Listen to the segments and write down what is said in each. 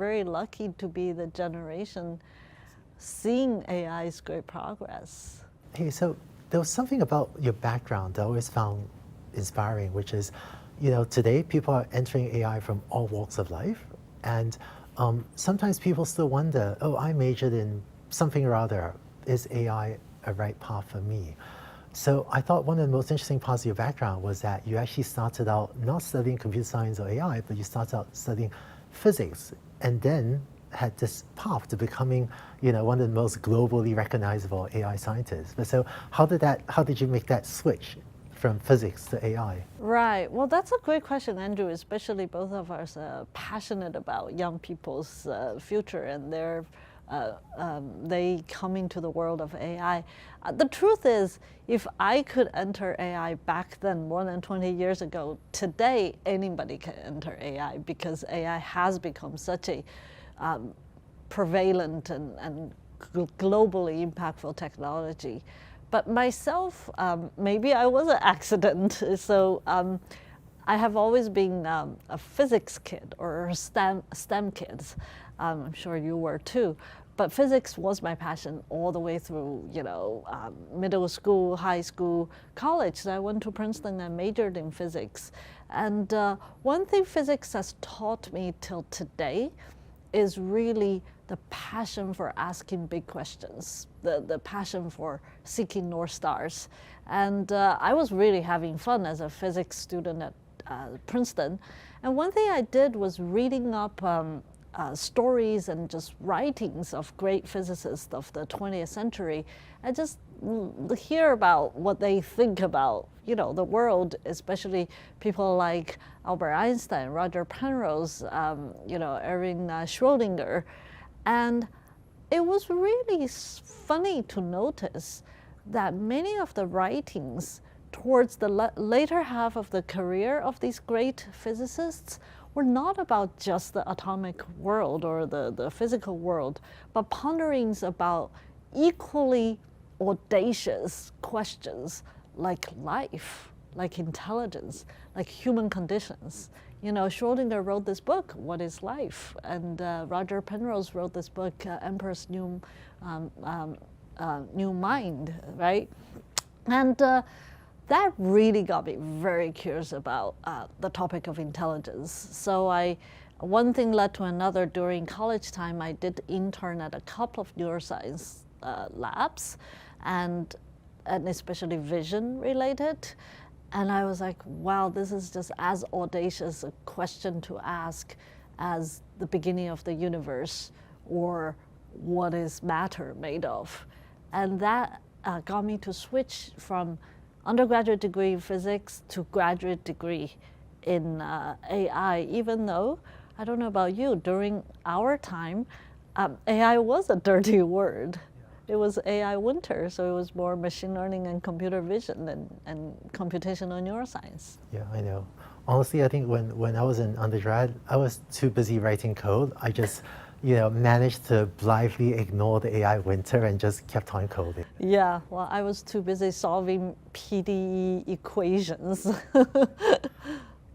very lucky to be the generation seeing AI's great progress. Hey, so there was something about your background that I always found inspiring, which is, today people are entering AI from all walks of life. And sometimes people still wonder, oh, I majored in something or other. Is AI a right path for me? So I thought one of the most interesting parts of your background was that you actually started out not studying computer science or AI, but you started out studying physics, and then had this path to becoming, one of the most globally recognizable AI scientists. But so how did you make that switch from physics to AI? Right. Well, that's a great question, Andrew, especially both of us are passionate about young people's future and their they coming to the world of AI. The truth is, if I could enter AI back then, more than 20 years ago, today anybody can enter AI because AI has become such a prevalent and globally impactful technology. But myself, maybe I was an accident. So I have always been a physics kid or STEM kids. I'm sure you were too. But physics was my passion all the way through, middle school, high school, college. So I went to Princeton and majored in physics. And one thing physics has taught me till today is really the passion for asking big questions, the passion for seeking North Stars. And I was really having fun as a physics student at Princeton. And one thing I did was reading up stories and just writings of great physicists of the 20th century, and just hear about what they think about, the world, especially people like Albert Einstein, Roger Penrose, Erwin Schrödinger. And it was really funny to notice that many of the writings towards the later half of the career of these great physicists were not about just the atomic world or the physical world, but ponderings about equally audacious questions like life, like intelligence, like human conditions. Schrödinger wrote this book, What is Life? And Roger Penrose wrote this book, Emperor's New Mind, right? And that really got me very curious about the topic of intelligence. So one thing led to another. During college time, I did intern at a couple of neuroscience labs, and especially vision related. And I was like, wow, this is just as audacious a question to ask as the beginning of the universe or what is matter made of. And that got me to switch from undergraduate degree in physics to graduate degree in AI, even though, I don't know about you, during our time, AI was a dirty word. It was AI winter, so it was more machine learning and computer vision and computational neuroscience. Yeah, I know. Honestly, I think when I was in undergrad, I was too busy writing code. I just managed to blithely ignore the AI winter and just kept on coding. Yeah, well, I was too busy solving PDE equations.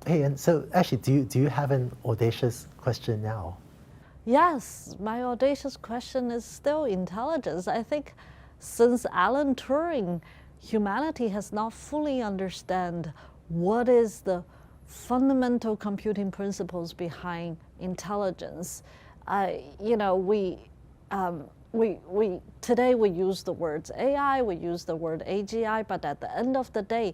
Hey, and so actually, do you have an audacious question now? Yes, my audacious question is still intelligence. I think since Alan Turing, humanity has not fully understood what is the fundamental computing principles behind intelligence. Today we use the words AI, we use the word AGI, but at the end of the day,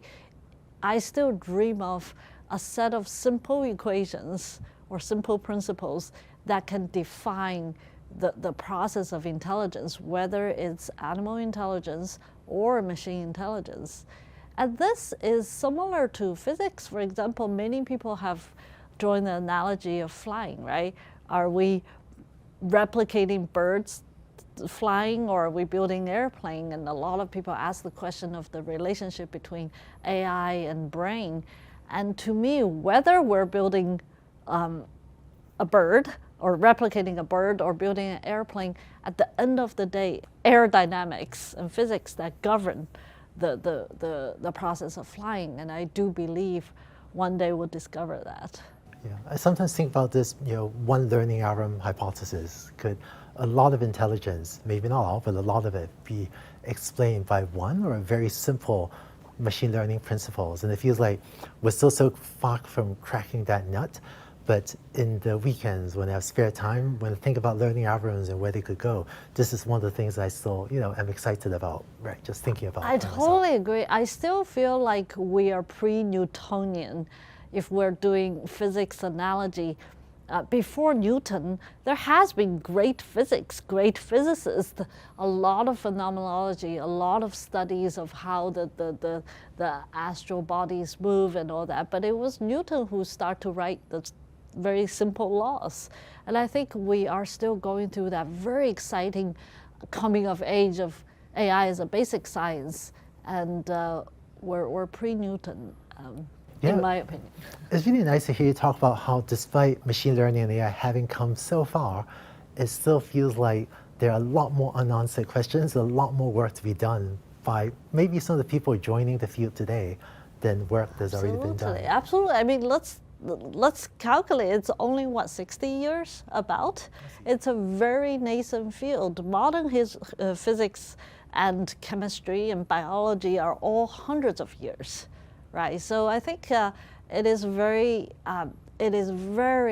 I still dream of a set of simple equations or simple principles that can define the process of intelligence, whether it's animal intelligence or machine intelligence. And this is similar to physics. For example, many people have drawn the analogy of flying, right? Are we replicating birds flying, or are we building an airplane? And a lot of people ask the question of the relationship between AI and brain. And to me, whether we're building a bird or replicating a bird or building an airplane, at the end of the day, aerodynamics and physics that govern the process of flying. And I do believe one day we'll discover that. Yeah, I sometimes think about this, one learning algorithm hypothesis. Could a lot of intelligence, maybe not all, but a lot of it, be explained by one or a very simple machine learning principles? And it feels like we're still so far from cracking that nut. But in the weekends, when I have spare time, when I think about learning algorithms and where they could go, this is one of the things I still, am excited about, right? Just thinking about. I totally agree. I still feel like we are pre-Newtonian if we're doing physics analogy. Before Newton, there has been great physics, great physicists, a lot of phenomenology, a lot of studies of how the astral bodies move and all that. But it was Newton who started to write the very simple laws. And I think we are still going through that very exciting coming of age of AI as a basic science. And we're pre-Newton. In my opinion. It's really nice to hear you talk about how despite machine learning and AI having come so far, it still feels like there are a lot more unanswered questions, a lot more work to be done by maybe some of the people joining the field today than work that's already been done. Absolutely. I mean, let's calculate. It's only, 60 years about? It's a very nascent field. Modern physics and chemistry and biology are all hundreds of years. Right, so I think it is very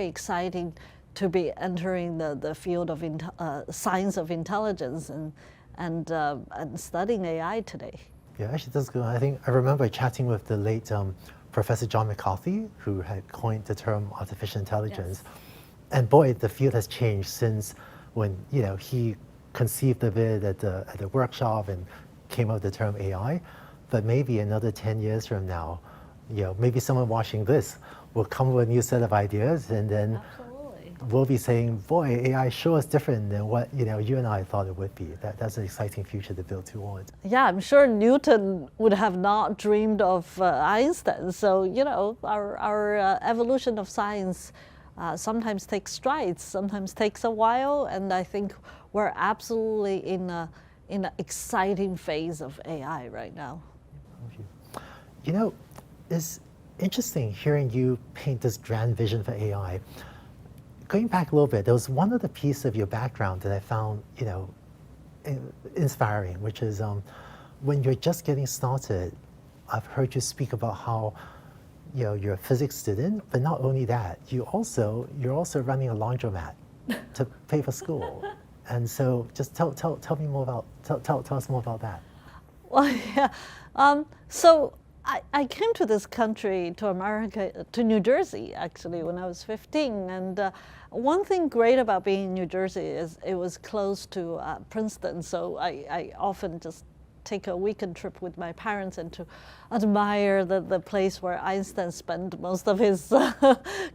exciting to be entering the field of science of intelligence and studying AI today. Yeah, actually, that's good. I remember chatting with the late Professor John McCarthy, who had coined the term artificial intelligence, and boy, the field has changed since when he conceived of it at the workshop and came up with the term AI. But maybe another 10 years from now, maybe someone watching this will come with a new set of ideas, and then we'll be saying, boy, AI sure is different than what you and I thought it would be. That's an exciting future to build towards. Yeah, I'm sure Newton would have not dreamed of Einstein. So our evolution of science sometimes takes strides, sometimes takes a while, and I think we're absolutely in an exciting phase of AI right now. It's interesting hearing you paint this grand vision for AI. Going back a little bit, there was one other piece of your background that I found, inspiring, which is when you're just getting started, I've heard you speak about how, you're a physics student, but not only that, you're also running a laundromat to pay for school. And so just tell me more about, tell us more about that. Well, yeah. So I came to this country, to America, to New Jersey, actually, when I was 15. And one thing great about being in New Jersey is it was close to Princeton. So I often just take a weekend trip with my parents and to admire the place where Einstein spent most of his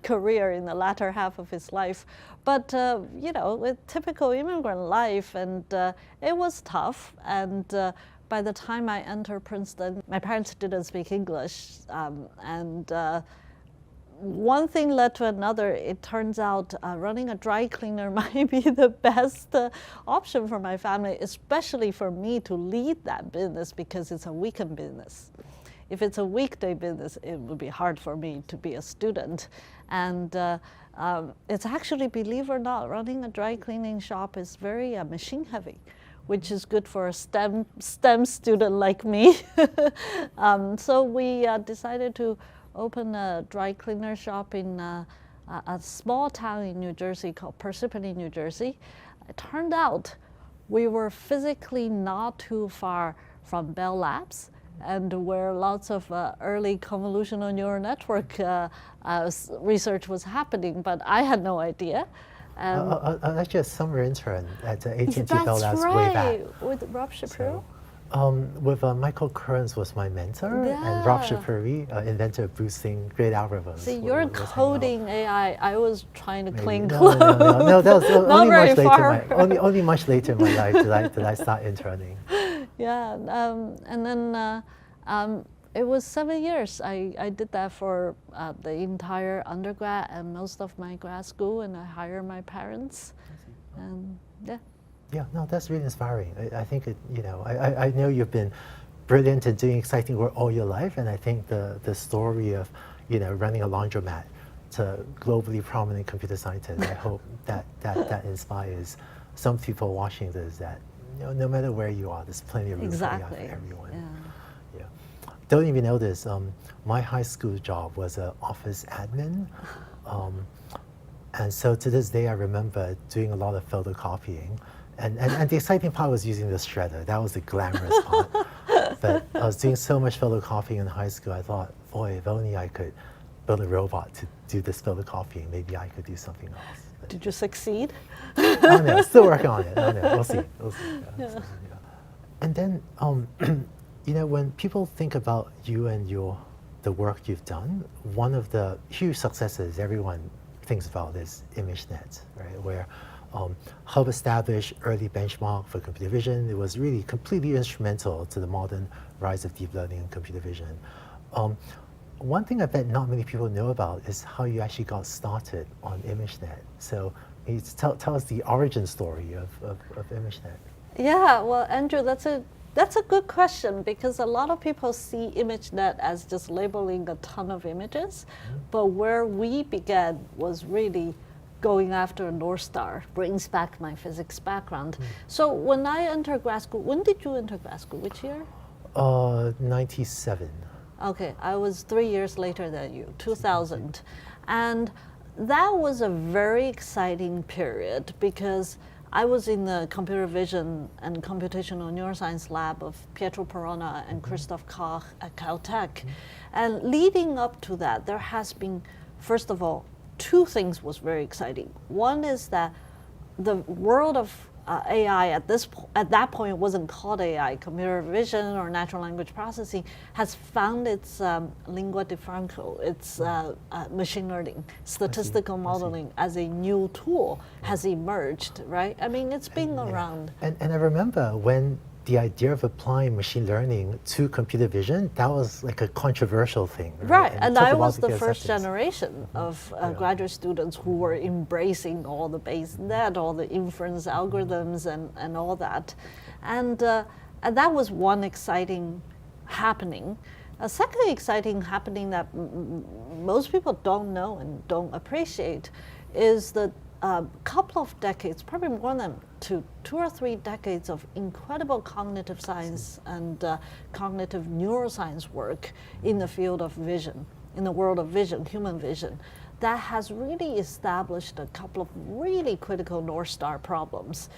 career in the latter half of his life. But, with typical immigrant life, and it was tough. And by the time I entered Princeton, my parents didn't speak English. And one thing led to another. It turns out running a dry cleaner might be the best option for my family, especially for me to lead that business because it's a weekend business. If it's a weekday business, it would be hard for me to be a student. And it's actually, believe it or not, running a dry cleaning shop is very machine heavy, which is good for a STEM student like me. So we decided to open a dry cleaner shop in a small town in New Jersey called Parsippany, New Jersey. It turned out we were physically not too far from Bell Labs, and where lots of early convolutional neural network research was happening, but I had no idea. I was actually a summer intern at AT&T Bell Labs way back. With Rob Shapiro? With Michael Kearns was my mentor, and Rob Shapiro, inventor of boosting great algorithms. See, you're coding AI. I was trying to clean clothes. No, that was only much later. Only much later in my life did I start interning. Yeah, and then it was 7 years. I did that for the entire undergrad and most of my grad school, and I hired my parents, and yeah. Yeah, no, that's really inspiring. I think I know you've been brilliant and doing exciting work all your life, and I think the story of running a laundromat to globally prominent computer scientists. I hope that inspires some people watching this, that no matter where you are, there's plenty of room for AI for everyone. Yeah. Don't even know this. My high school job was an office admin. And so to this day, I remember doing a lot of photocopying. And the exciting part was using the shredder. That was the glamorous part. But I was doing so much photocopying in high school, I thought, boy, if only I could build a robot to do this photocopying, maybe I could do something else. But did you succeed? I don't know, still working on it. I don't know, we'll see. Yeah. So, yeah. And then, when people think about you and the work you've done, one of the huge successes everyone thinks about is ImageNet, right? Where Hub established early benchmark for computer vision. It was really completely instrumental to the modern rise of deep learning and computer vision. One thing I bet not many people know about is how you actually got started on ImageNet. So tell us the origin story of ImageNet. Yeah, well, Andrew, that's a good question, because a lot of people see ImageNet as just labeling a ton of images, but where we began was really going after a North Star. Brings back my physics background. So when I entered grad school, when did you enter grad school? Which year? 97. Okay, I was 3 years later than you, 2000. And that was a very exciting period, because I was in the computer vision and computational neuroscience lab of Pietro Peronna and Christoph Koch at Caltech. And leading up to that, there has been, first of all, two things was very exciting. One is that the world of AI at that point wasn't called AI, computer vision or natural language processing, has found its lingua de franco, its machine learning, statistical modeling as a new tool has emerged, right? I mean, it's been around. And I remember when the idea of applying machine learning to computer vision, that was like a controversial thing. Right, and I was the first generation of graduate students who were embracing all the BaseNet, all the inference algorithms and all that. And that was one exciting happening. A second exciting happening that most people don't know and don't appreciate is that couple of decades, probably more than two or three decades of incredible cognitive science and cognitive neuroscience work in the field of vision, in the world of vision, human vision, that has really established a couple of really critical North Star problems,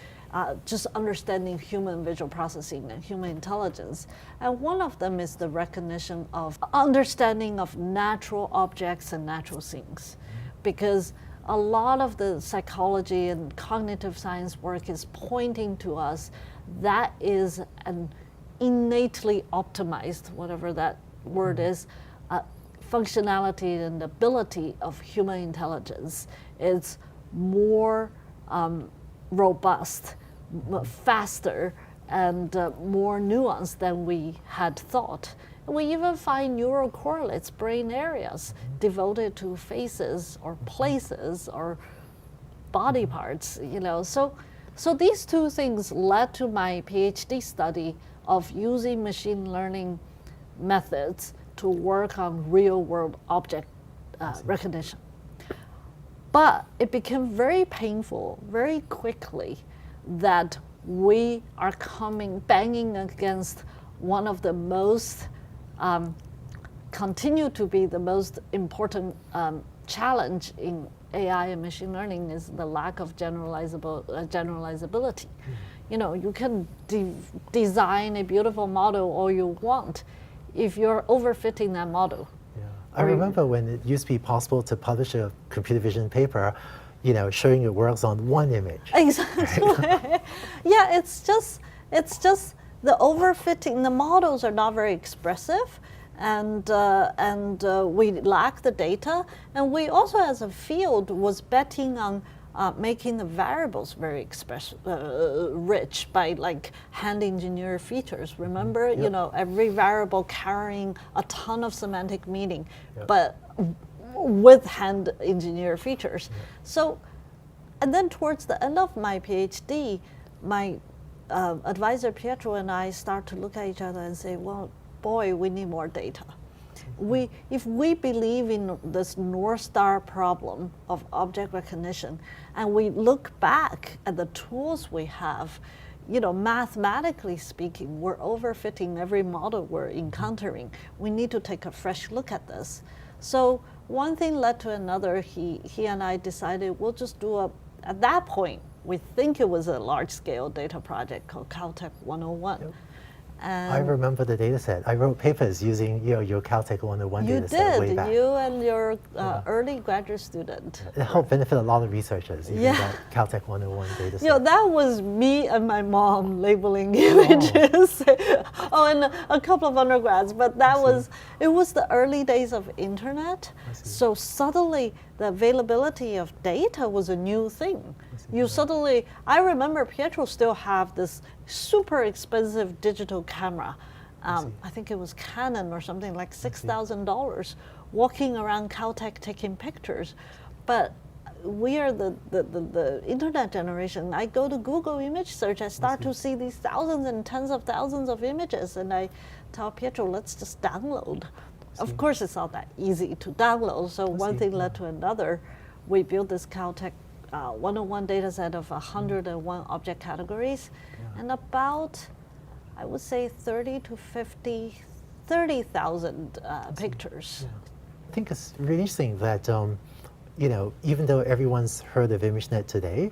just understanding human visual processing and human intelligence. And one of them is the recognition of understanding of natural objects and natural things, because a lot of the psychology and cognitive science work is pointing to us that is an innately optimized, whatever that word is, functionality and ability of human intelligence is more robust, faster, and more nuanced than we had thought. We even find neural correlates, brain areas devoted to faces or places or body parts, So these two things led to my PhD study of using machine learning methods to work on real world object recognition. But it became very painful very quickly that we are banging against one of the most continue to be the most important challenge in AI and machine learning is the lack of generalizability. You can design a beautiful model all you want if you're overfitting that model. Yeah. I remember when it used to be possible to publish a computer vision paper, showing it works on one image. Exactly. Right? Yeah, it's just the overfitting. The models are not very expressive, and we lack the data. And we also, as a field, was betting on making the variables very rich by hand engineer features. Remember, every variable carrying a ton of semantic meaning, but with hand engineer features. So, and then towards the end of my PhD, my advisor Pietro and I start to look at each other and say, well, boy, we need more data. if we believe in this North Star problem of object recognition, and we look back at the tools we have, mathematically speaking, we're overfitting every model we're encountering. We need to take a fresh look at this. So one thing led to another. He and I decided we'll just do at that point, we think it was a large-scale data project called Caltech 101. Yep. I remember the data set. I wrote papers using your Caltech 101 data set way back. You did, you and your early graduate student. It helped benefit a lot of researchers, even that Caltech 101 data set. That was me and my mom labeling images. And a couple of undergrads, but it was the early days of internet. So suddenly the availability of data was a new thing. I remember Pietro still have this super expensive digital camera. I think it was Canon or something like $6,000, walking around Caltech taking pictures. But we are the internet generation. I go to Google image search, I start to see these thousands and tens of thousands of images, and I tell Pietro, let's just download. Of course, it's not that easy to download, so one thing led to another. We built this Caltech 101 data set of 101 object categories, and about, I would say, 30,000 pictures. Yeah. I think it's really interesting that, even though everyone's heard of ImageNet today,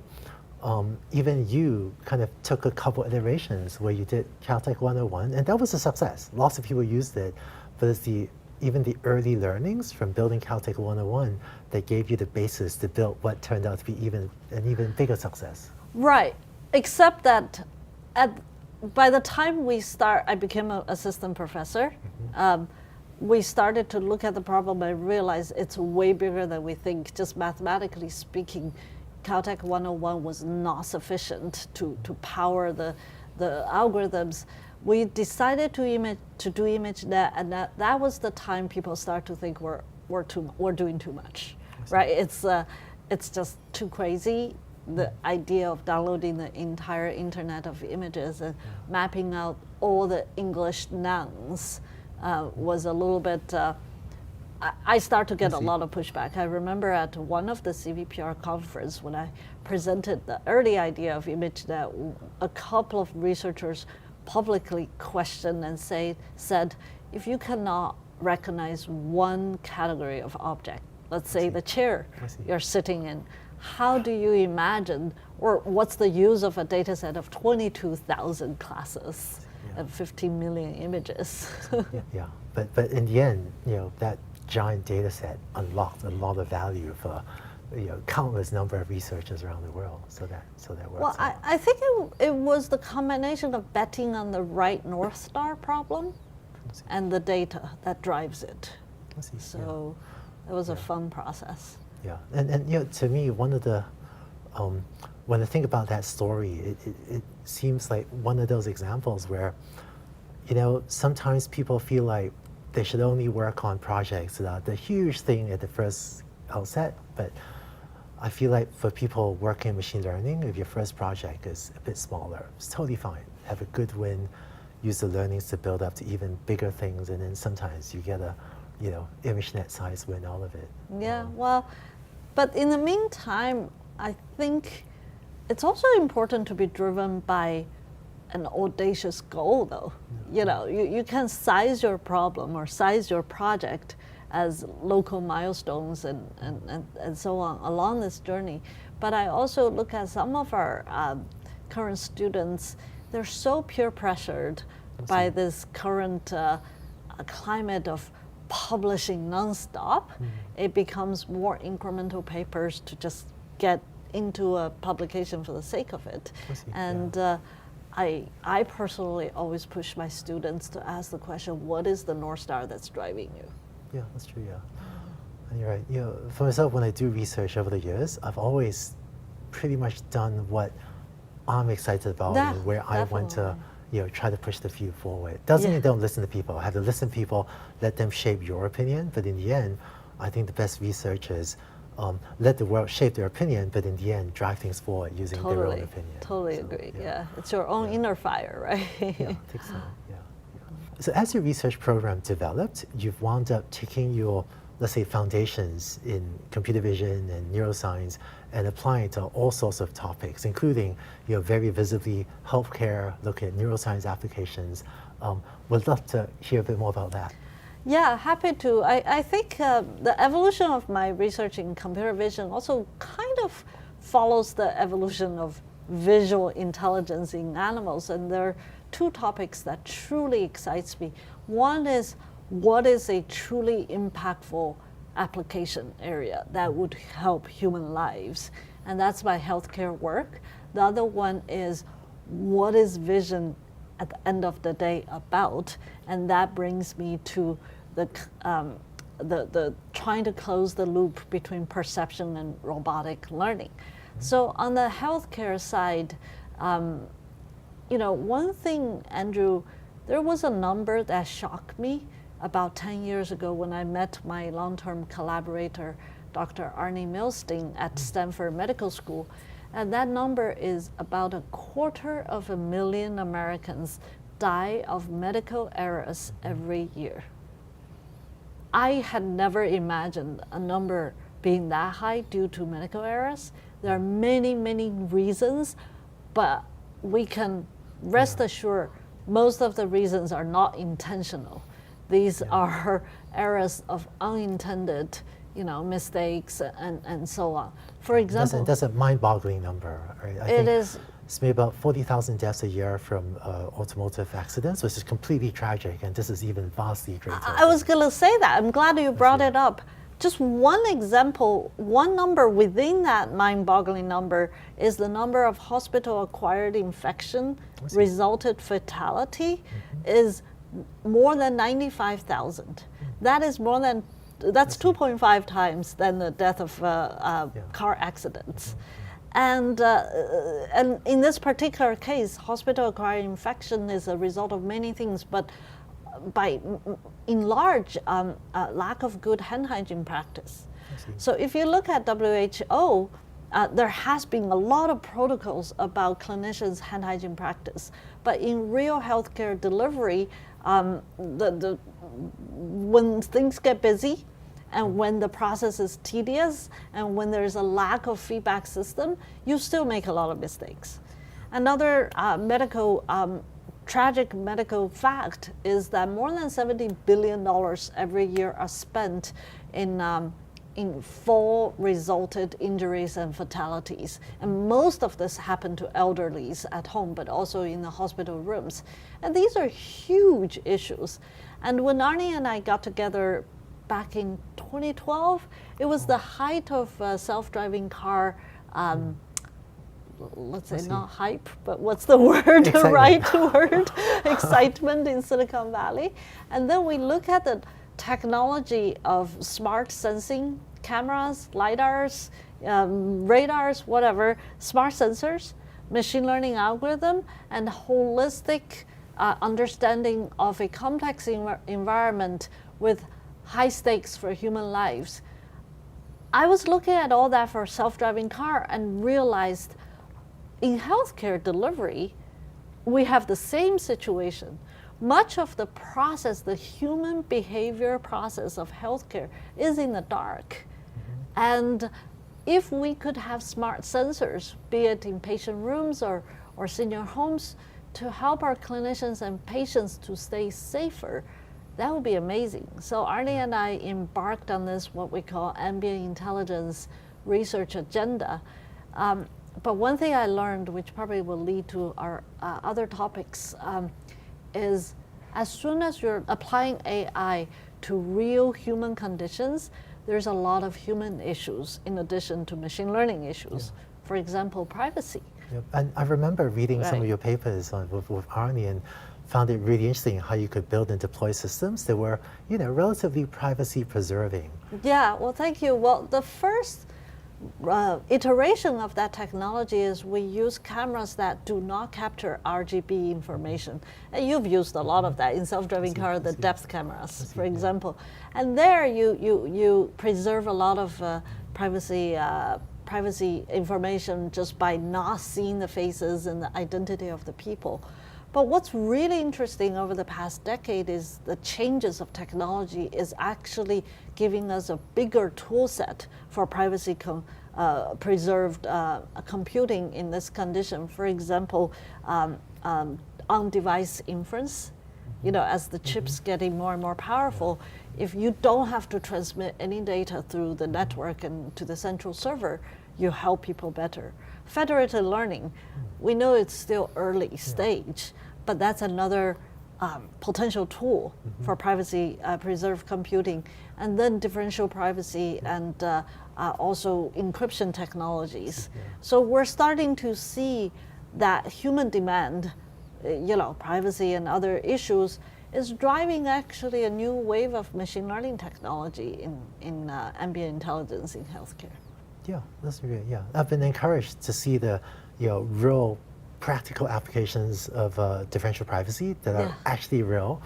even you kind of took a couple iterations where you did Caltech 101, and that was a success. Lots of people used it, but it's even the early learnings from building Caltech 101 that gave you the basis to build what turned out to be an even bigger success. Right, except that by the time I became an assistant professor, we started to look at the problem and realize it's way bigger than we think. Just mathematically speaking, Caltech 101 was not sufficient to power the algorithms. We decided to do ImageNet, and that was the time people start to think we're doing too much, right? It's just too crazy. The idea of downloading the entire internet of images and mapping out all the English nouns was a little bit. I start to get a lot of pushback. I remember at one of the CVPR conference when I presented the early idea of ImageNet, a couple of researchers publicly questioned and said, if you cannot recognize one category of object, let's say the chair you're sitting in, how do you imagine, or what's the use of a data set of 22,000 classes and 15 million images? But in the end, that giant data set unlocked a lot of value for countless number of researchers around the world. So that works. Well, I think it was the combination of betting on the right North Star problem and the data that drives it. So it was a fun process. Yeah, and to me, one of the when I think about that story, it seems like one of those examples where sometimes people feel like they should only work on projects that are the huge thing at the first outset, but I feel like for people working in machine learning, if your first project is a bit smaller, it's totally fine. Have a good win, use the learnings to build up to even bigger things, and then sometimes you get a ImageNet size win out of it. Yeah, well, but in the meantime, I think it's also important to be driven by an audacious goal, though. You can size your problem or size your project as local milestones and so on along this journey. But I also look at some of our current students, they're so peer pressured by this current climate of publishing nonstop. It becomes more incremental papers to just get into a publication for the sake of it. And I personally always push my students to ask the question, what is the North Star that's driving you? Yeah, that's true, And you're right. For myself, when I do research over the years, I've always pretty much done what I'm excited about and where I want to try to push the field forward. Doesn't mean don't listen to people. I have to listen to people, let them shape your opinion, but in the end, I think the best researchers let the world shape their opinion, but in the end, drive things forward using their own opinion. Totally agree. Yeah, it's your own inner fire, right? I think so. Yeah. So as your research program developed, you've wound up taking your, let's say, foundations in computer vision and neuroscience and applying to all sorts of topics, including very visibly healthcare, looking at neuroscience applications. Would love to hear a bit more about that. Yeah, happy to. I think the evolution of my research in computer vision also kind of follows the evolution of visual intelligence in animals. And there are two topics that truly excites me. One is, what is a truly impactful application area that would help human lives? And that's my healthcare work. The other one is, what is vision at the end of the day about? And that brings me to the trying to close the loop between perception and robotic learning. So on the healthcare side, one thing, Andrew, there was a number that shocked me about 10 years ago when I met my long-term collaborator, Dr. Arnie Milstein at Stanford Medical School. And that number is about 250,000 Americans die of medical errors every year. I had never imagined a number being that high due to medical errors. There are many, many reasons, but we can rest assured most of the reasons are not intentional. These are errors of unintended, mistakes and so on. For example, that's a mind-boggling number, right? I think it's maybe about 40,000 deaths a year from automotive accidents, which is completely tragic, and this is even vastly greater. I was going to say that. I'm glad you brought it up. Just one example, one number within that mind-boggling number is the number of hospital-acquired infection resulted fatality is more than 95,000. That is that's 2.5 times than the death of car accidents. And in this particular case, hospital-acquired infection is a result of many things, but in large, lack of good hand hygiene practice. So if you look at WHO, there has been a lot of protocols about clinicians' hand hygiene practice, but in real healthcare delivery, when things get busy, and when the process is tedious, and when there's a lack of feedback system, you still make a lot of mistakes. Another tragic medical fact is that more than $70 billion every year are spent in fall resulted injuries and fatalities. And most of this happen to elderlies at home, but also in the hospital rooms. And these are huge issues. And when Arnie and I got together back in 2012, it was the height of self-driving car, let's say not hype, but what's the word, the right word, excitement in Silicon Valley. And then we look at the technology of smart sensing cameras, LiDARs, radars, whatever, smart sensors, machine learning algorithm, and holistic understanding of a complex environment with high stakes for human lives. I was looking at all that for self-driving car and realized in healthcare delivery, we have the same situation. Much of the process, the human behavior process of healthcare is in the dark. And if we could have smart sensors, be it in patient rooms or senior homes, to help our clinicians and patients to stay safer, that would be amazing. So Arnie and I embarked on this, what we call ambient intelligence research agenda. But one thing I learned, which probably will lead to our other topics, is as soon as you're applying AI to real human conditions, there's a lot of human issues in addition to machine learning issues. For example, privacy. And I remember reading some of your papers with Arnie and found it really interesting how you could build and deploy systems that were, relatively privacy preserving. Yeah, well, thank you. Well, the first iteration of that technology is we use cameras that do not capture RGB information. And you've used a lot of that in self-driving car, the depth cameras, for example. And there you preserve a lot of privacy information just by not seeing the faces and the identity of the people. But what's really interesting over the past decade is the changes of technology is actually giving us a bigger tool set for privacy preserved computing in this condition. For example, on-device inference, you know, as the chips getting more and more powerful, if you don't have to transmit any data through the network and to the central server, you help people better. Federated learning, we know it's still early stage, but that's another potential tool for privacy preserved computing. And then differential privacy and also encryption technologies. So we're starting to see that human demand, you know, privacy and other issues is driving actually a new wave of machine learning technology in ambient intelligence in healthcare. Yeah, that's great. Yeah, I've been encouraged to see the, you know, real practical applications of differential privacy that are actually real.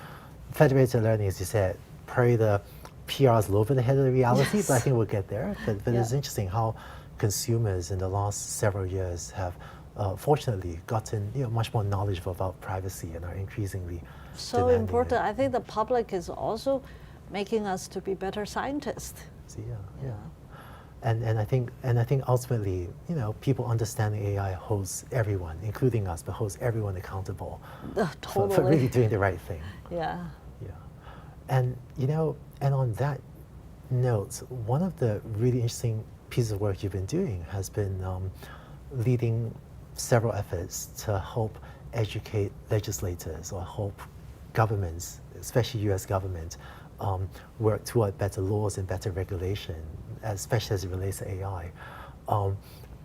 Federated learning, as you said, probably the PR is a little bit ahead of the reality, but I think we'll get there. But it's interesting how consumers in the last several years have fortunately gotten, you know, much more knowledgeable about privacy and are increasingly so important. I think the public is also making us to be better scientists. So, yeah. And I think ultimately, you know, people understanding AI holds everyone, including us, but holds everyone accountable for really doing the right thing. Yeah. And you know, and on that note, one of the really interesting pieces of work you've been doing has been leading several efforts to help educate legislators or help governments, especially U.S. government, work toward better laws and better regulation, especially as it relates to AI.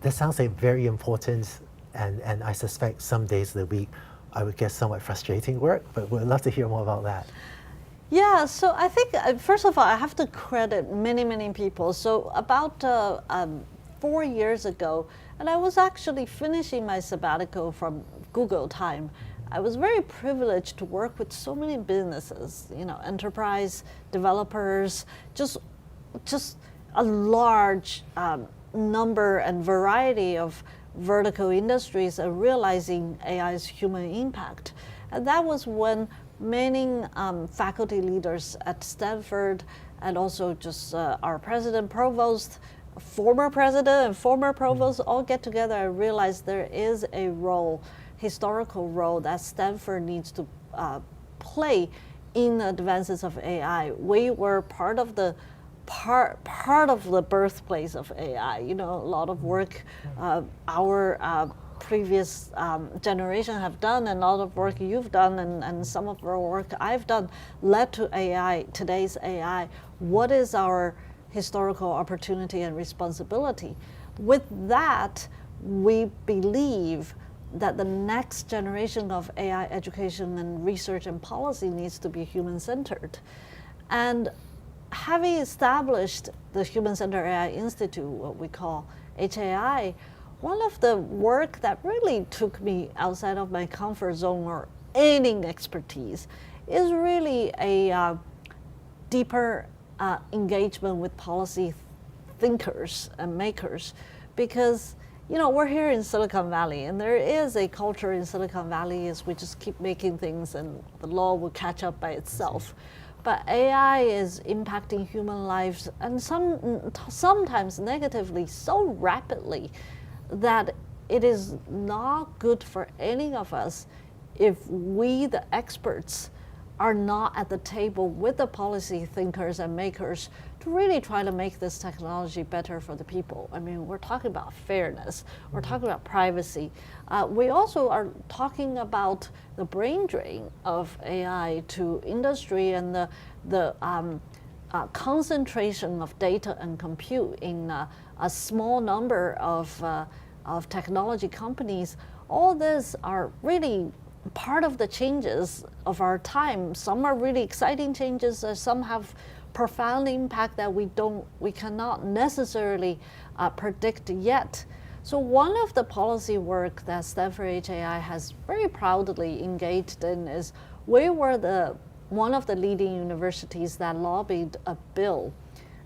That sounds like very important, and I suspect some days of the week I would get somewhat frustrating work, but we'd love to hear more about that. Yeah, so I think, first of all, I have to credit many people. So about 4 years ago, and I was actually finishing my sabbatical from Google time, I was very privileged to work with so many businesses, you know, enterprise, developers, just a large number and variety of vertical industries are realizing AI's human impact. And that was when many faculty leaders at Stanford and also just our president, provost, former president and former provost all get together and realize there is a role, historical role that Stanford needs to play in the advances of AI. We were part of the birthplace of AI. You know, a lot of work our previous generation have done, and a lot of work you've done, and some of the work I've done led to AI, today's AI. What is our historical opportunity and responsibility? With that, we believe that the next generation of AI education and research and policy needs to be human-centered. And having established the Human-Centered AI Institute, what we call HAI, one of the work that really took me outside of my comfort zone or any expertise is really a deeper engagement with policy thinkers and makers, because you know, we're here in Silicon Valley, and there is a culture in Silicon Valley is we just keep making things and the law will catch up by itself. But AI is impacting human lives, and sometimes negatively, so rapidly that it is not good for any of us if we, the experts, are not at the table with the policy thinkers and makers to really try to make this technology better for the people. I mean, we're talking about fairness, we're talking about privacy. We also are talking about the brain drain of AI to industry and the concentration of data and compute in a small number of technology companies. All this are really part of the changes of our time. Some are really exciting changes, some have profound impact that we cannot necessarily predict yet. So one of the policy work that Stanford HAI has very proudly engaged in is we were one of the leading universities that lobbied a bill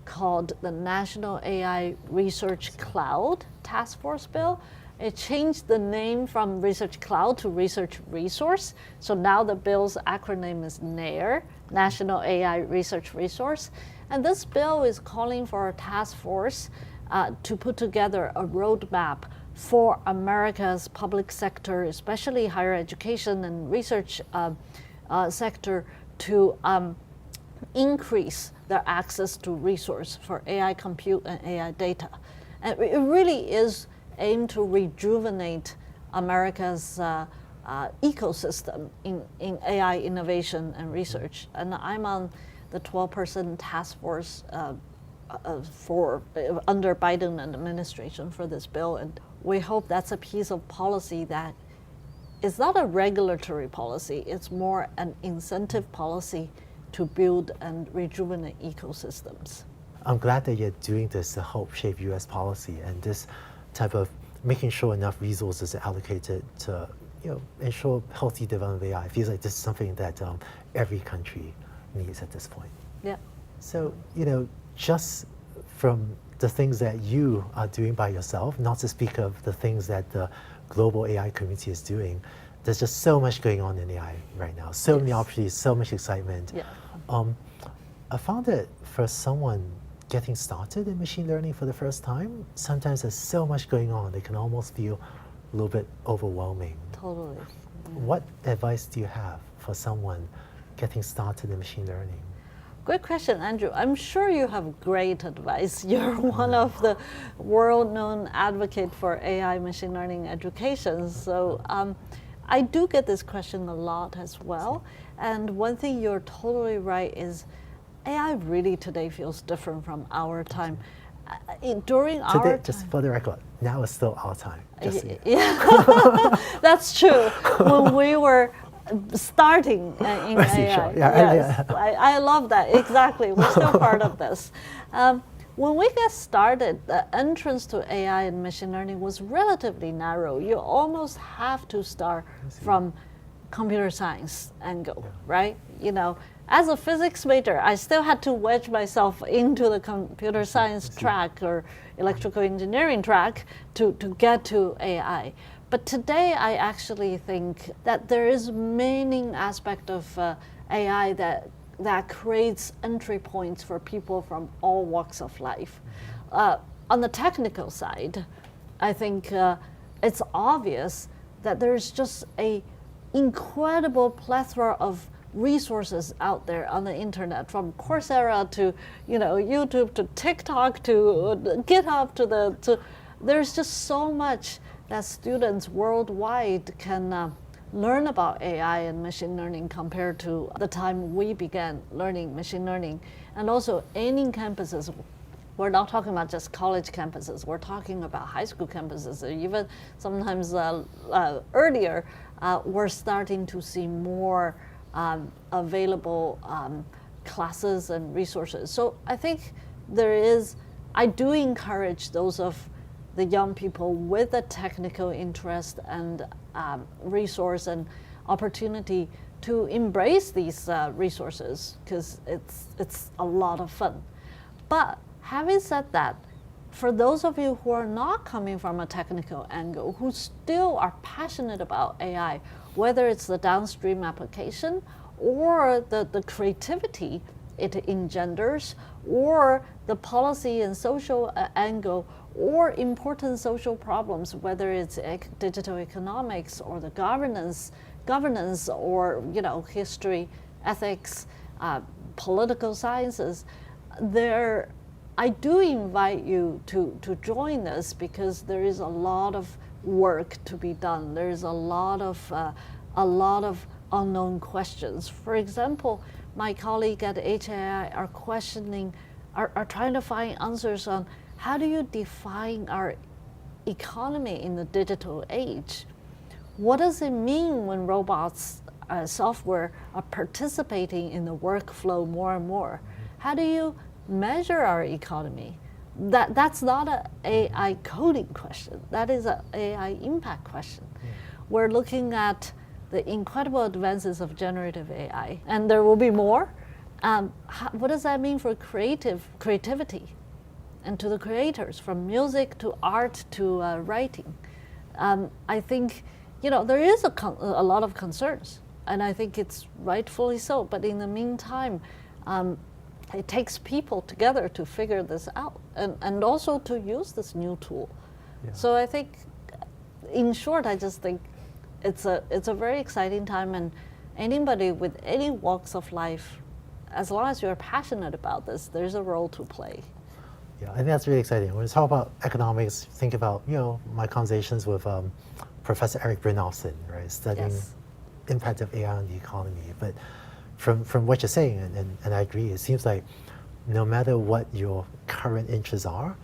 called the National AI Research Cloud Task Force Bill. It changed the name from Research Cloud to Research Resource. So now the bill's acronym is NARE, National AI Research Resource. And this bill is calling for a task force to put together a roadmap for America's public sector, especially higher education and research sector, to increase their access to resource for AI compute and AI data. And it really is aimed to rejuvenate America's ecosystem in AI innovation and research. And I'm on the 12-person task force under Biden administration for this bill. And we hope that's a piece of policy that is not a regulatory policy, it's more an incentive policy to build and rejuvenate ecosystems. I'm glad that you're doing this to help shape US policy and this type of making sure enough resources are allocated to ensure healthy development of AI. It feels like this is something that every country needs at this point. Yeah. So, just from the things that you are doing by yourself, not to speak of the things that the global AI community is doing, there's just so much going on in AI right now. So many opportunities, so much excitement. Yeah. I found that for someone getting started in machine learning for the first time, sometimes there's so much going on, they can almost feel a little bit overwhelming. Totally. What advice do you have for someone getting started in machine learning? Great question, Andrew. I'm sure you have great advice. You're one of the world-known advocate for AI machine learning education. So I do get this question a lot as well. And one thing you're totally right is AI really today feels different from our time. During our Today, time, just for the record, now is still our time. Just so you know. yeah, that's true. When we were starting in AI, Sure. Yeah, yes, I love that. Exactly, we're still part of this. When we get started, the entrance to AI and machine learning was relatively narrow. You almost have to start from computer science angle, right? As a physics major, I still had to wedge myself into the computer science track or electrical engineering track to get to AI. But today, I actually think that there is many aspect of AI that creates entry points for people from all walks of life. On the technical side, I think it's obvious that there's just a incredible plethora of resources out there on the internet, from Coursera to YouTube to TikTok to GitHub there's just so much that students worldwide can learn about AI and machine learning compared to the time we began learning machine learning. And also any campuses, we're not talking about just college campuses, we're talking about high school campuses, or even sometimes earlier, we're starting to see more available classes and resources. So I think I do encourage those of the young people with a technical interest and resource and opportunity to embrace these resources, because it's a lot of fun. But having said that, for those of you who are not coming from a technical angle, who still are passionate about AI, whether it's the downstream application or the creativity it engenders, or the policy and social angle, or important social problems, whether it's digital economics or the governance or history, ethics, political sciences, I do invite you to join us, because there is a lot of work to be done. There's a lot of unknown questions. For example, my colleague at HAI are trying to find answers on how do you define our economy in the digital age? What does it mean when robots, software are participating in the workflow more and more? How do you measure our economy? That's not an AI coding question. That is an AI impact question. We're looking at the incredible advances of generative AI, and there will be more. What does that mean for creativity and to the creators, from music to art to writing? I think, there is a lot of concerns, and I think it's rightfully so. But in the meantime, it takes people together to figure this out, and also to use this new tool. Yeah. So I think, in short, I just think it's a very exciting time, and anybody with any walks of life, as long as you're passionate about this, there's a role to play. Yeah, I think that's really exciting. When we talk about economics, think about my conversations with Professor Eric Brynjolfsson, right, studying Yes. impact of AI on the economy. But from what you're saying, and I agree, it seems like no matter what your current interests are,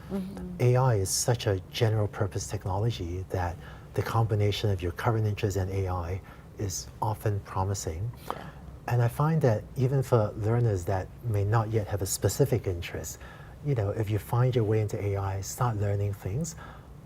AI is such a general purpose technology that the combination of your current interests and AI is often promising. Yeah. And I find that even for learners that may not yet have a specific interest, if you find your way into AI, start learning things,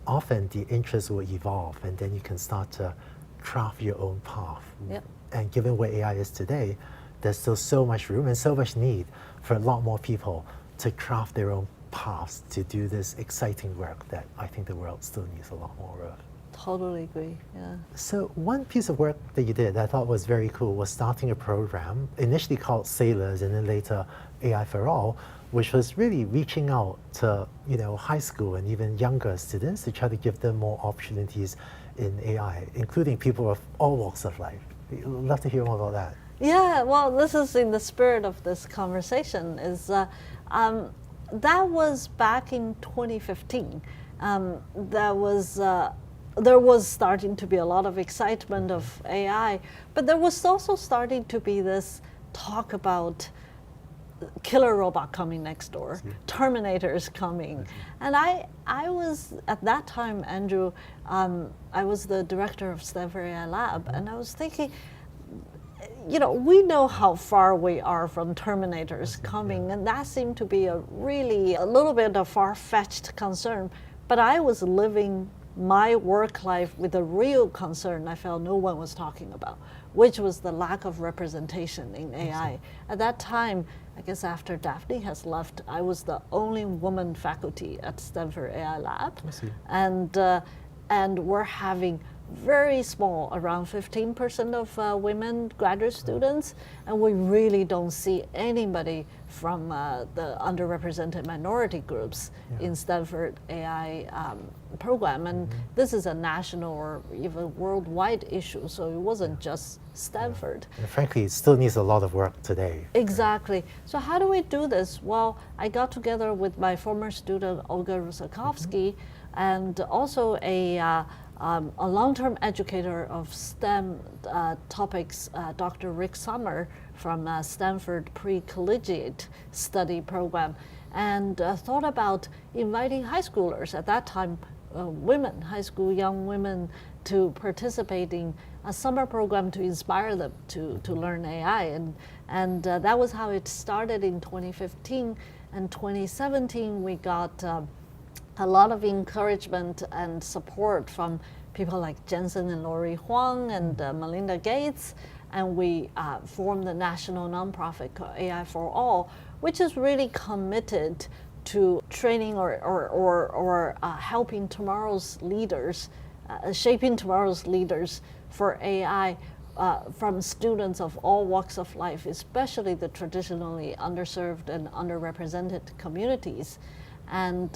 often the interest will evolve, and then you can start to craft your own path. Yep. And given where AI is today, there's still so much room and so much need for a lot more people to craft their own paths to do this exciting work that I think the world still needs a lot more of. Totally agree, yeah. So one piece of work that you did that I thought was very cool was starting a program, initially called Sailors and then later AI for All, which was really reaching out to high school and even younger students to try to give them more opportunities in AI, including people of all walks of life. I'd love to hear more about that. Yeah, well, this is in the spirit of this conversation. That was back in 2015. There was starting to be a lot of excitement of AI, but there was also starting to be this talk about killer robot coming next door, Terminators coming. And I was, at that time, Andrew, I was the director of Stanford AI Lab, and I was thinking, we know how far we are from Terminators coming, and that seemed to be a little bit of far-fetched concern. But I was living my work life with a real concern I felt no one was talking about, which was the lack of representation in AI. At that time, I guess after Daphne has left, I was the only woman faculty at Stanford AI Lab. I see. And we're having very small, around 15% of women graduate students, and we really don't see anybody from the underrepresented minority groups in Stanford AI program. And this is a national or even worldwide issue, so it wasn't just Stanford. And frankly, it still needs a lot of work today. Exactly. So how do we do this? Well, I got together with my former student, Olga Rusakovsky, and also a long-term educator of STEM topics, Dr. Rick Sommer from Stanford Pre-Collegiate Study Program, and thought about inviting high schoolers, at that time women, high school young women, to participate in a summer program to inspire them to learn AI. And that was how it started in 2015. And 2017, we got a lot of encouragement and support from people like Jensen and Lori Huang and Melinda Gates, and we formed the national nonprofit called AI for All, which is really committed to training or helping tomorrow's leaders, shaping tomorrow's leaders for AI from students of all walks of life, especially the traditionally underserved and underrepresented communities. And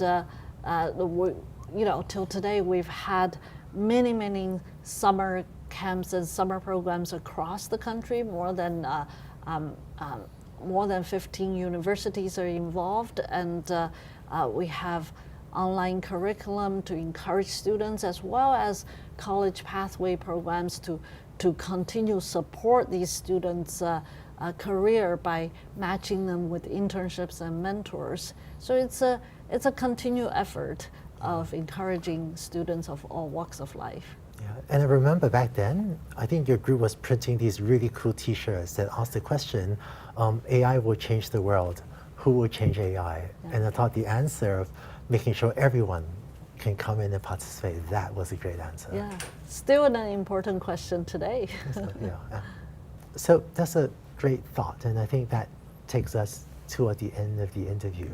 till today, we've had many summer camps and summer programs across the country. More than 15 universities are involved, and we have online curriculum to encourage students, as well as college pathway programs to continue support these students' career by matching them with internships and mentors. So it's a continued effort of encouraging students of all walks of life. Yeah, and I remember back then, I think your group was printing these really cool T-shirts that asked the question, AI will change the world, who will change AI? Yeah. And I thought the answer of making sure everyone can come in and participate, that was a great answer. Yeah, still an important question today. Yeah. So that's a great thought, and I think that takes us toward the end of the interview.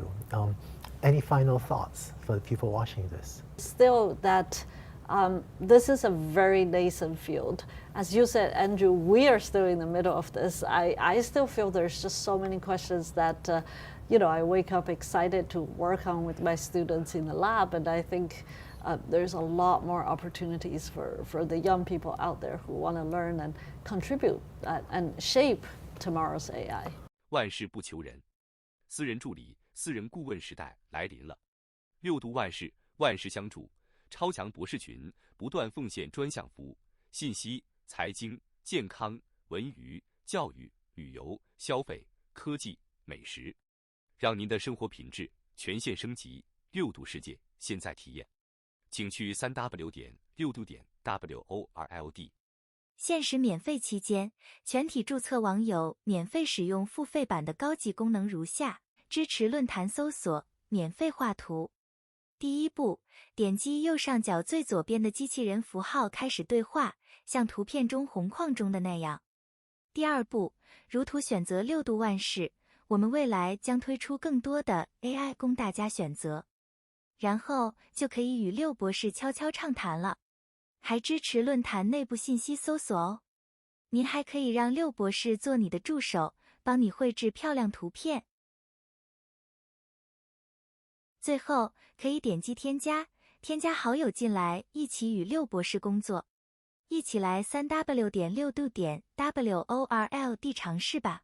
Any final thoughts for the people watching this? Still that This is a very nascent field. As you said, Andrew, we are still in the middle of this. I still feel there's just so many questions that, I wake up excited to work on with my students in the lab, and I think there's a lot more opportunities for the young people out there who want to learn and contribute and shape tomorrow's AI. 万事不求人，私人助理、私人顾问时代来临了。六度万事，万事相助，超强博士群不断奉献专项服务，信息、财经、健康、文娱、教育、旅游、消费、科技、美食，让您的生活品质全线升级。六度世界，现在体验，请去3w.6度.world。限时免费期间，全体注册网友免费使用付费版的高级功能如下：支持论坛搜索，免费画图。第一步，点击右上角最左边的机器人符号开始对话，像图片中红框中的那样。第二步，如图选择六度万事，我们未来将推出更多的 AI 供大家选择。然后就可以与六博士悄悄畅谈了。还支持论坛内部信息搜索哦。您还可以让六博士做你的助手，帮你绘制漂亮图片。最后可以点击添加好友进来，一起与六博士工作。一起来3w.6度.world尝试吧。